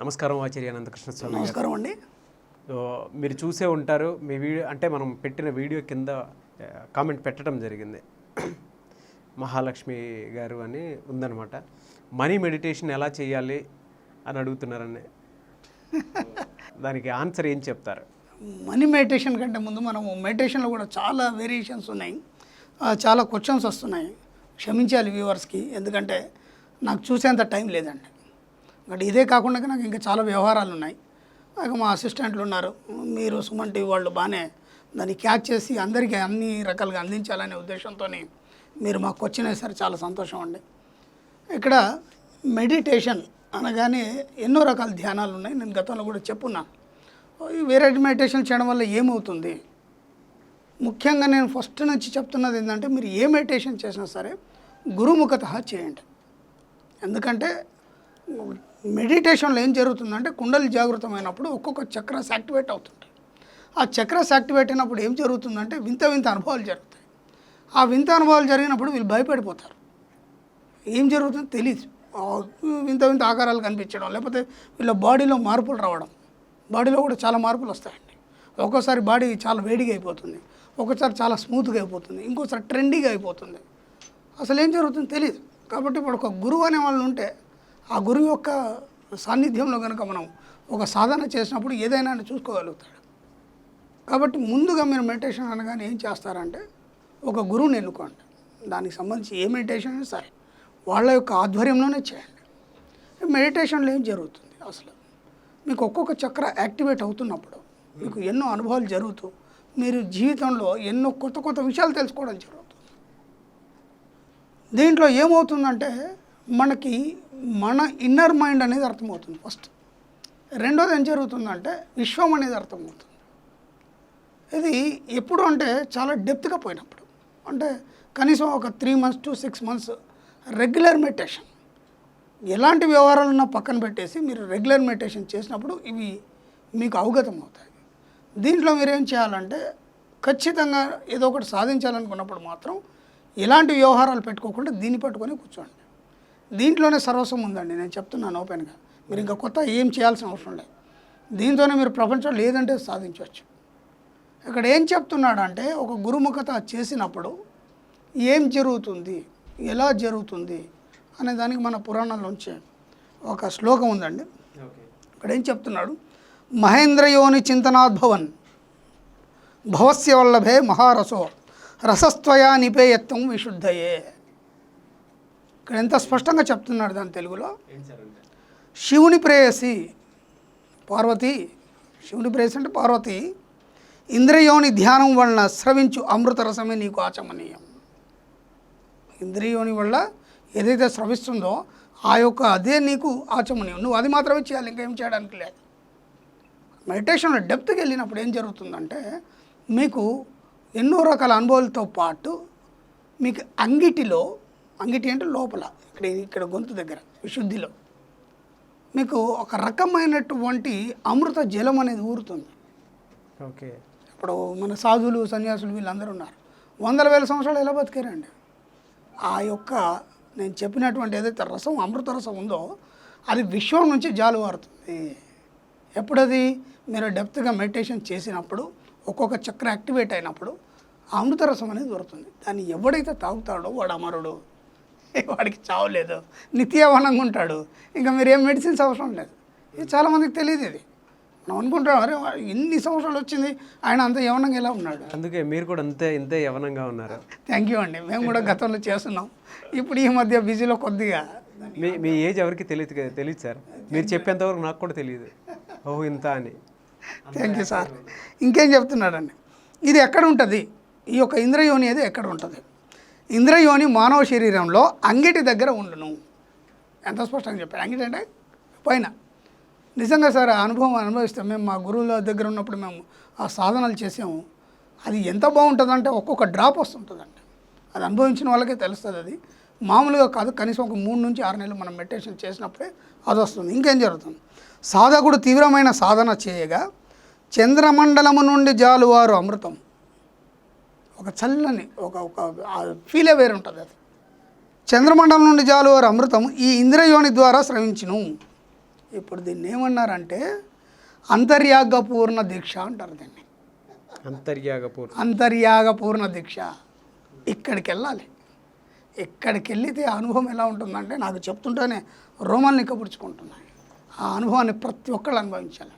నమస్కారం ఆచార్య అనంత కృష్ణ స్వామి. నమస్కారం అండి. మీరు చూసే ఉంటారు, మీ వీడియో అంటే మనం పెట్టిన వీడియో కింద కామెంట్ పెట్టడం జరిగింది. మహాలక్ష్మి గారు అని ఉందన్నమాట. మనీ మెడిటేషన్ ఎలా చేయాలి అని అడుగుతున్నారని, దానికి ఆన్సర్ ఏం చెప్తారు? మనీ మెడిటేషన్ కంటే ముందు మనము మెడిటేషన్లో కూడా చాలా వేరియేషన్స్ ఉన్నాయి, చాలా క్వశ్చన్స్ వస్తున్నాయి. క్షమించాలి వ్యూవర్స్కి, ఎందుకంటే నాకు చూసేంత టైం లేదండి. బట్ ఇదే కాకుండా నాకు ఇంకా చాలా వ్యవహారాలు ఉన్నాయి. నాకు మా అసిస్టెంట్లు ఉన్నారు, మీరు సుమన్ టీవీ వాళ్ళు బాగానే దాన్ని క్యాచ్ చేసి అందరికీ అన్ని రకాలుగా అందించాలనే ఉద్దేశంతో మీరు మాకు వచ్చినాయి. చాలా సంతోషం అండి. ఇక్కడ మెడిటేషన్ అనగానే ఎన్నో రకాల ధ్యానాలు ఉన్నాయి. నేను గతంలో కూడా చెప్పున్నాను. వేరే మెడిటేషన్ చేయడం వల్ల ఏమవుతుంది, ముఖ్యంగా నేను ఫస్ట్ నుంచి చెప్తున్నది ఏంటంటే, మీరు ఏ మెడిటేషన్ చేసినా సరే గురుముఖత చేయండి. ఎందుకంటే మెడిటేషన్లో ఏం జరుగుతుందంటే, కుండలి జాగృతమైనప్పుడు ఒక్కొక్క చక్రాస్ యాక్టివేట్ అవుతుంటాయి. ఆ చక్రాస్ యాక్టివేట్ అయినప్పుడు ఏం జరుగుతుందంటే వింత వింత అనుభవాలు జరుగుతాయి. ఆ వింత అనుభవాలు జరిగినప్పుడు వీళ్ళు భయపడిపోతారు. ఏం జరుగుతుందో తెలియదు. వింత వింత ఆకారాలు కనిపించడం, లేకపోతే వీళ్ళ బాడీలో మార్పులు రావడం. బాడీలో కూడా చాలా మార్పులు వస్తాయండి. ఒక్కోసారి బాడీ చాలా వేడిగా అయిపోతుంది, ఒక్కోసారి చాలా స్మూత్గా అయిపోతుంది, ఇంకోసారి ట్రెండీగా అయిపోతుంది. అసలు ఏం జరుగుతుందో తెలియదు. కాబట్టి ఇప్పుడు ఒక గురువు అనే వాళ్ళు ఉంటే, ఆ గురువు యొక్క సాన్నిధ్యంలో కనుక మనం ఒక సాధన చేసినప్పుడు ఏదైనా చూసుకోగలుగుతాడు. కాబట్టి ముందుగా మీరు మెడిటేషన్ అనగానే ఏం చేస్తారంటే, ఒక గురువుని ఎన్నుకోండి. దానికి సంబంధించి ఏ మెడిటేషన్ అయినా సరే వాళ్ళ యొక్క ఆధ్వర్యంలోనే చేయండి. మెడిటేషన్లో ఏం జరుగుతుంది, అసలు మీకు ఒక్కొక్క చక్ర యాక్టివేట్ అవుతున్నప్పుడు మీకు ఎన్నో అనుభవాలు జరుగుతూ మీరు జీవితంలో ఎన్నో కొత్త కొత్త విషయాలు తెలుసుకోవడం జరుగుతుంది. దీంట్లో ఏమవుతుందంటే, మనకి మన ఇన్నర్ మైండ్ అనేది అర్థమవుతుంది ఫస్ట్. రెండోది ఏం జరుగుతుందంటే, విశ్వం అనేది అర్థమవుతుంది. ఇది ఎప్పుడు అంటే చాలా డెప్త్గా పోయినప్పుడు, అంటే కనీసం ఒక 3 months to 6 months regular meditation, ఎలాంటి వ్యవహారాలున్నా పక్కన పెట్టేసి మీరు రెగ్యులర్ మెడిటేషన్ చేసినప్పుడు ఇవి మీకు అవగతం అవుతాయి. దీంట్లో మీరేం చేయాలంటే, ఖచ్చితంగా ఏదో ఒకటి సాధించాలనుకున్నప్పుడు మాత్రం ఎలాంటి వ్యవహారాలు పెట్టుకోకుండా దీన్ని పట్టుకొని కూర్చోండి. దీంట్లోనే సర్వస్వం ఉందండి. నేను చెప్తున్నాను ఓపెన్గా. మీరు ఇంకా కొత్త ఏం చేయాల్సిన అవసరం లేదు. దీంతోనే మీరు ప్రపంచంలో ఏదంటే సాధించవచ్చు. ఇక్కడ ఏం చెప్తున్నాడంటే, ఒక గురుముఖత చేసినప్పుడు ఏం జరుగుతుంది, ఎలా జరుగుతుంది అనే దానికి మన పురాణాల్లోంచి ఒక శ్లోకం ఉందండి. ఇక్కడ ఏం చెప్తున్నాడు, మహేంద్రయోని చింతనాద్భవన్ భవస్య వల్లభే మహారసో రసస్త్వయా నిపేయత్వం విశుద్ధయే. ఇక్కడ ఎంత స్పష్టంగా చెప్తున్నాడు దాని తెలుగులో. శివుని ప్రేయసి పార్వతి, శివుని ప్రేయసి అంటే పార్వతి, ఇంద్రియోని ధ్యానం వలన స్రవించు అమృత రసమే నీకు ఆచమనీయం. ఇంద్రియోని వల్ల ఏదైతే స్రవిస్తుందో ఆ యొక్క అదే నీకు ఆచమనీయం. నువ్వు అది మాత్రమే చేయాలి, ఇంకేం చేయడానికి లేదు. మెడిటేషన్లో డెప్త్కి వెళ్ళినప్పుడు ఏం జరుగుతుందంటే, మీకు ఎన్నో రకాల అనుభవాలతో పాటు మీకు అంగిటిలో, అంగిటి అంటే లోపల ఇక్కడ గొంతు దగ్గర విశుద్ధిలో మీకు ఒక రకమైనటువంటి అమృత జలం అనేది ఊరుతుంది. ఓకే. ఇప్పుడు మన సాధువులు సన్యాసులు వీళ్ళందరూ ఉన్నారు, 100,000 సంవత్సరాలు ఎలా బతికారండి. ఆ యొక్క నేను చెప్పినటువంటి ఏదైతే రసం, అమృత రసం ఉందో అది విశ్వం నుంచి జాలువారుతుంది. ఎప్పుడది మీరు డెప్త్గా మెడిటేషన్ చేసినప్పుడు, ఒక్కొక్క చక్ర యాక్టివేట్ అయినప్పుడు అమృత రసం అనేది దొరుకుతుంది. దాన్ని ఎవడైతే తాగుతాడో వాడు అమరుడు, వాడికి చావలేదు, నిత్యవనంగా ఉంటాడు. ఇంకా మీరు ఏం మెడిసిన్స్ అవసరం లేదు. ఇది చాలామందికి తెలియదు. ఇది మనం అనుకుంటాం, అరే ఎన్ని సంవత్సరాలు వచ్చింది ఆయన అంత యవనంగా ఎలా ఉన్నాడు. అందుకే మీరు కూడా ఇంతే యవనంగా ఉన్నారు. థ్యాంక్ యూ అండి. మేము కూడా గతంలో చేస్తున్నాం, ఇప్పుడు ఈ మధ్య బిజీలో కొద్దిగా. మీ ఏజ్ ఎవరికి తెలియదు సార్. మీరు చెప్పేంతవరకు నాకు కూడా తెలియదు, ఓహో ఇంత అని. Thank you sir. ఇంకేం చెప్తున్నాడండి, ఇది ఎక్కడ ఉంటుంది, ఈ యొక్క ఇంద్రయోని అనేది ఎక్కడ ఉంటుంది. ఇంద్రయోని మానవ శరీరంలో అంగిటి దగ్గర ఉండును. ఎంత స్పష్టంగా చెప్పాడు. అంగిటి అంటే పైన. నిజంగా సార్ ఆ అనుభవం అనుభవిస్తాం. మేము మా గురువుల దగ్గర ఉన్నప్పుడు మేము ఆ సాధనలు చేసాము. అది ఎంత బాగుంటుందంటే ఒక్కొక్క డ్రాప్ వస్తుంటుందండి. అది అనుభవించిన వాళ్ళకే తెలుస్తుంది. అది మామూలుగా కాదు, కనీసం ఒక 3 నుంచి 6 నెలలు మనం మెడిటేషన్ చేసినప్పుడే అది వస్తుంది. ఇంకేం జరుగుతుంది, సాధకుడు తీవ్రమైన సాధన చేయగా చంద్రమండలము నుండి జాలువారు అమృతం, ఒక చల్లని ఒక ఫీలే వేరు ఉంటుంది. అది చంద్రమండలం నుండి జాలువారు అమృతం ఈ ఇంద్రయోని ద్వారా స్రవించును. ఇప్పుడు దీన్ని ఏమన్నారంటే అంతర్యాగపూర్ణ దీక్ష అంటారు దీన్ని. అంతర్యాగపూర్ణ దీక్ష. ఇక్కడికి వెళ్ళాలి. ఇక్కడికి వెళ్తే ఆ అనుభవం ఎలా ఉంటుందంటే నాకు చెప్తుంటేనే రోమాలు నిక్కపుడుచుకుంటున్నాయి. ఆ అనుభవాన్ని ప్రతి ఒక్కళ్ళు అనుభవించాలండి.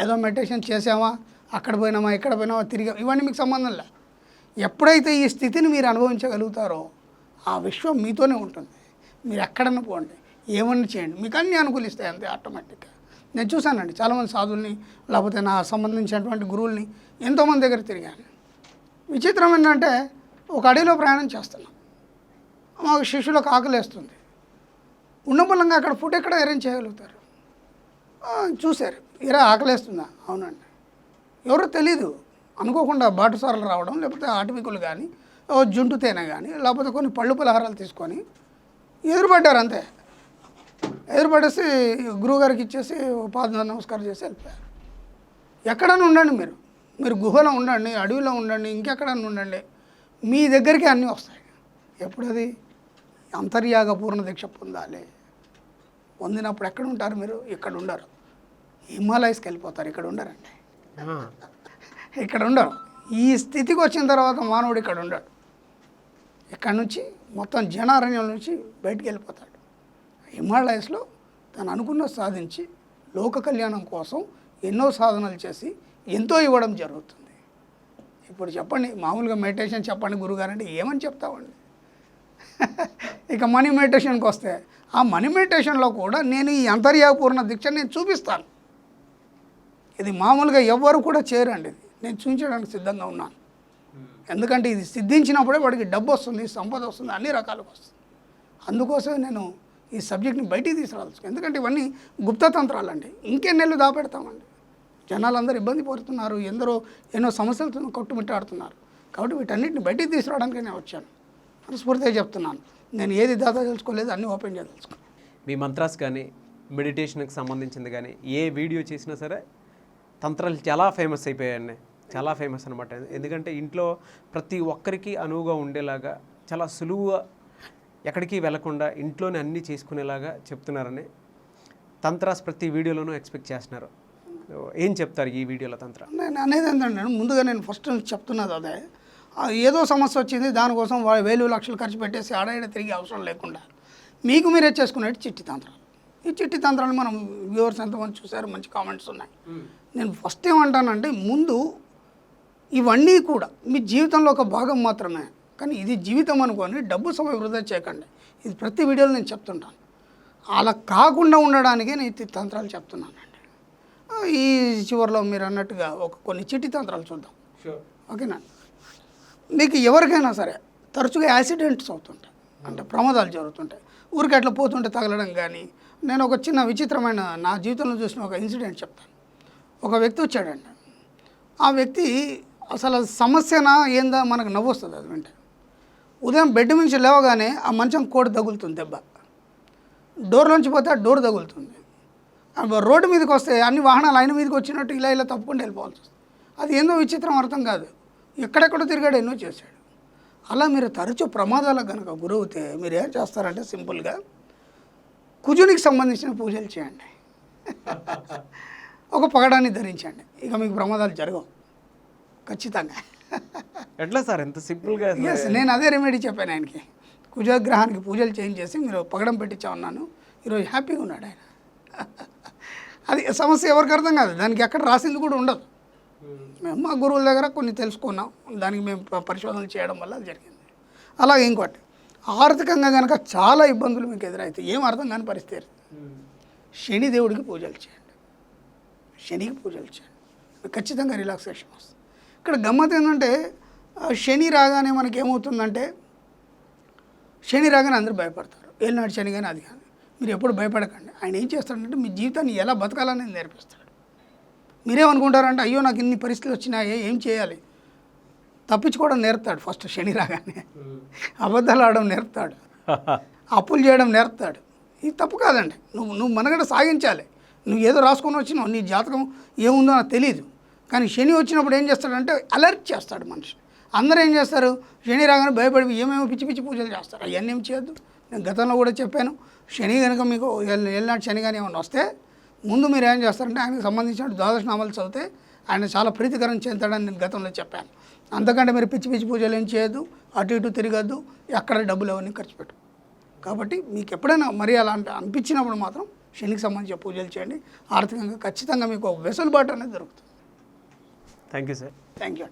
ఏదో మెడిటేషన్ చేసామా, అక్కడ పోయినామా, ఇక్కడ పోయినామా, తిరిగా, ఇవన్నీ మీకు సంబంధం లే. ఎప్పుడైతే ఈ స్థితిని మీరు అనుభవించగలుగుతారో ఆ విశ్వం మీతోనే ఉంటుంది. మీరు ఎక్కడన్నా పోండి, ఏమన్నా చేయండి, మీకు అన్నీ అనుకూలిస్తాయి అంతే ఆటోమేటిక్గా. నేను చూశానండి చాలామంది సాధువుల్ని, లేకపోతే నా సంబంధించినటువంటి గురువుల్ని ఎంతోమంది దగ్గర తిరిగాను. విచిత్రం ఏంటంటే ఒక అడవిలో ప్రయాణం చేస్తున్నాం, మాకు శిష్యులకు ఆకలేస్తుంది. ఉన్నపలంగా అక్కడ ఫుడ్ ఎక్కడ అరేంజ్ చేయగలుగుతారు? చూశారు, ఇరా ఆకలేస్తుందా? అవునండి. ఎవరో తెలీదు, అనుకోకుండా బాటసారులు రావడం, లేకపోతే ఆటవికులు కానీ జుంటు తేనె కానీ, లేకపోతే కొన్ని పళ్ళు పలహారాలు తీసుకొని ఎదురుపడ్డారు అంతే. ఎదురుపడేసి గురువుగారికి ఇచ్చేసి పాద నమస్కారం చేసి వెళ్ళిపోయారు. ఎక్కడన్నా ఉండండి, మీరు గుహలో ఉండండి, అడవిలో ఉండండి, ఇంకెక్కడన్నా ఉండండి, మీ దగ్గరికి అన్నీ వస్తాయి. ఎప్పుడది అంతర్యాగ పూర్ణ దీక్ష పొందాలి. పొందినప్పుడు ఎక్కడ ఉంటారు మీరు? ఇక్కడ ఉండరు, హిమాలయస్కి వెళ్ళిపోతారు. ఇక్కడ ఉండరండి, ఇక్కడ ఉండరు. ఈ స్థితికి వచ్చిన తర్వాత మానవుడు ఇక్కడ ఉండడు. ఇక్కడ నుంచి మొత్తం జనారణ్యం నుంచి బయటికి వెళ్ళిపోతాడు. హిమాలయస్లో తను అనుకున్న సాధించి లోక కళ్యాణం కోసం ఎన్నో సాధనలు చేసి ఎంతో ఇవ్వడం జరుగుతుంది. ఇప్పుడు చెప్పండి, మామూలుగా మెడిటేషన్ చెప్పండి గురుగారు అంటే ఏమని చెప్తామండి? ఇక మనీ మెడిటేషన్కి వస్తే ఆ మనీ మెడిటేషన్లో కూడా నేను ఈ అంతర్యాగపూర్ణ దీక్ష నేను చూపిస్తాను. ఇది మామూలుగా ఎవ్వరు కూడా చేయరండి. ఇది నేను చూపించడానికి సిద్ధంగా ఉన్నాను. ఎందుకంటే ఇది సిద్ధించినప్పుడే వాడికి డబ్బు వస్తుంది, సంపద వస్తుంది, అన్ని రకాలుగా వస్తుంది. అందుకోసమే నేను ఈ సబ్జెక్ట్ని బయటికి తీసుకురావచ్చు. ఎందుకంటే ఇవన్నీ గుప్తతంత్రాలండి. ఇంకెన్నెళ్ళు దాపెడతామండి. జనాలందరూ ఇబ్బంది పడుతున్నారు, ఎందరో ఎన్నో సమస్యలతో కొట్టుమిట్టాడుతున్నారు. కాబట్టి వీటన్నిటిని బయటికి తీసుకురావడానికి నేను వచ్చాను. మనస్ఫూర్తిగా చెప్తున్నాను, నేను ఏది దాదా తెలుసుకోలేదు, అన్నీ ఓపెన్ చేయదలుచుకున్నాను. మీ మంత్రాస్ కానీ మెడిటేషన్కి సంబంధించింది కానీ ఏ వీడియో చేసినా సరే తంత్రాలు చాలా ఫేమస్ అయిపోయాయండి. చాలా ఫేమస్ అనమాట. ఎందుకంటే ఇంట్లో ప్రతి ఒక్కరికి అనువుగా ఉండేలాగా చాలా సులువుగా ఎక్కడికి వెళ్లకుండా ఇంట్లోనే అన్నీ చేసుకునేలాగా చెప్తున్నారని తంత్రాస్ ప్రతి వీడియోలోనూ ఎక్స్పెక్ట్ చేస్తున్నారు. ఏం చెప్తారు ఈ వీడియోలో తంత్ర? నేను అనేది ఏంటంటే ముందుగా నేను ఫస్ట్ చెప్తున్నది అదే, ఏదో సమస్య వచ్చింది దానికోసం వేలు లక్షలు ఖర్చు పెట్టేసి ఆడ తిరిగి అవసరం లేకుండా మీకు మీరే చేసుకునేది చిట్టి తంత్రాలు. ఈ చిట్టి తంత్రాలు మనం వ్యూవర్స్ ఎంతమంది చూశారు, మంచి కామెంట్స్ ఉన్నాయి. నేను ఫస్ట్ ఏమంటానంటే ముందు ఇవన్నీ కూడా మీ జీవితంలో ఒక భాగం మాత్రమే, కానీ ఇది జీవితం అనుకొని డబ్బు సమయం వృధా చేయకండి. ఇది ప్రతి వీడియోలో నేను చెప్తుంటాను. అలా కాకుండా ఉండడానికే నేను ఈ తంత్రాలు చెప్తున్నానండి. ఈ చివరిలో మీరు అన్నట్టుగా కొన్ని చిట్టి తంత్రాలు చూద్దాం, ఓకేనా? మీకు ఎవరికైనా సరే తరచుగా యాక్సిడెంట్స్ అవుతుంటాయి, అంటే ప్రమాదాలు జరుగుతుంటాయి, ఊరికి అట్లా పోతుంటే తగలడం కానీ. నేను ఒక చిన్న విచిత్రమైన నా జీవితంలో చూసిన ఒక ఇన్సిడెంట్ చెప్తాను. ఒక వ్యక్తి వచ్చాడండి. ఆ వ్యక్తి అసలు సమస్యనా ఏందా మనకు నవ్వు వస్తుంది అది వెంటనే. ఉదయం బెడ్ నుంచి లేవగానే ఆ మంచం కోడి తగులుతుంది, దెబ్బ డోర్లోంచి పోతే ఆ డోర్ తగులుతుంది. రోడ్డు మీదకి వస్తే అన్ని వాహనాలు ఆయన మీదకి వచ్చినట్టు ఇలా తప్పుకుంటూ వెళ్ళిపోవాల్సి వస్తుంది. అది ఏందో విచిత్రం, అర్థం కాదు. ఎక్కడెక్కడో తిరిగాడు, ఎన్నో చేశాడు. అలా మీరు తరచూ ప్రమాదాలకు కనుక గురవుతే మీరు ఏం చేస్తారంటే సింపుల్గా కుజునికి సంబంధించిన పూజలు చేయండి. ఒక పగడాన్ని ధరించండి, ఇక మీకు ప్రమాదాలు జరగవు ఖచ్చితంగా. ఎట్లా సార్ ఎంత సింపుల్గా? ఎస్, నేను అదే రెమెడీ చెప్పాను ఆయనకి. కుజగ్రహానికి పూజలు చేయించేసి మీరు పగడం పెట్టించా ఉన్నాను, ఈరోజు హ్యాపీగా ఉన్నాడు ఆయన. అది సమస్య ఎవరికి అర్థం కాదు, దానికి ఎక్కడ రాసింది కూడా ఉండదు. మేము మా గురువుల దగ్గర కొన్ని తెలుసుకున్నాం, దానికి మేము పరిశోధనలు చేయడం వల్ల అది జరిగింది. అలాగే ఇంకోటి, ఆర్థికంగా కనుక చాలా ఇబ్బందులు మీకు ఎదురైతే ఏం అర్థం కాని పరిస్థితి, శని దేవుడికి పూజలు చేయండి. శనికి పూజలు చేయండి, ఖచ్చితంగా రిలాక్సేషన్ వస్తుంది. ఇక్కడ గమ్మత్ ఏంటంటే శని రాగానే మనకి ఏమవుతుందంటే, శని రాగానే అందరూ భయపడతారు. ఏనాడు శని కానీ అది కానీ. మీరు ఎప్పుడు భయపడకండి. ఆయన ఏం చేస్తాడంటే మీ జీవితాన్ని ఎలా బతకాలనేది నేర్పిస్తాడు. మీరేమనుకుంటారంటే అయ్యో నాకు ఇన్ని పరిస్థితులు వచ్చినాయే, ఏం చేయాలి? తప్పించుకోవడం నేర్పుతాడు ఫస్ట్ శని రాగానే. అబద్ధాలు ఆడడం నేర్పుతాడు, అప్పులు చేయడం నేర్పుతాడు. ఇది తప్పు కాదండి. నువ్వు మనగడ సాగించాలి. నువ్వు ఏదో రాసుకొని వచ్చినావు, నీ జాతకం ఏముందో నాకు తెలియదు. కానీ శని వచ్చినప్పుడు ఏం చేస్తాడంటే అలర్ట్ చేస్తాడు మనిషి. అందరూ ఏం చేస్తారు, శని రాగానే భయపడి ఏమేమో పిచ్చి పిచ్చి పూజలు చేస్తారు. అవన్నీ ఏం చేయొద్దు. నేను గతంలో కూడా చెప్పాను, శని కనుక మీకు ఏళ్ళనాటి శని కానీ ఏమైనా వస్తే ముందు మీరు ఏం చేస్తారంటే ఆయనకు సంబంధించిన ద్వాదశ నామాలు చదివితే ఆయన చాలా ప్రీతికరం చెందుతాడని నేను గతంలో చెప్పాను. అంతకంటే మీరు పిచ్చి పిచ్చి పూజలు ఏం చేయొద్దు, అటు ఇటు తిరగద్దు, ఎక్కడ డబ్బులు అవన్నీ ఖర్చు పెట్టు. కాబట్టి మీకు ఎప్పుడైనా మరి అలా అనిపించినప్పుడు మాత్రం శనికి సంబంధించిన పూజలు చేయండి. ఆర్థికంగా ఖచ్చితంగా మీకు ఒక వెసులుబాటు అనేది దొరుకుతుంది. Thank you sir. Thank you.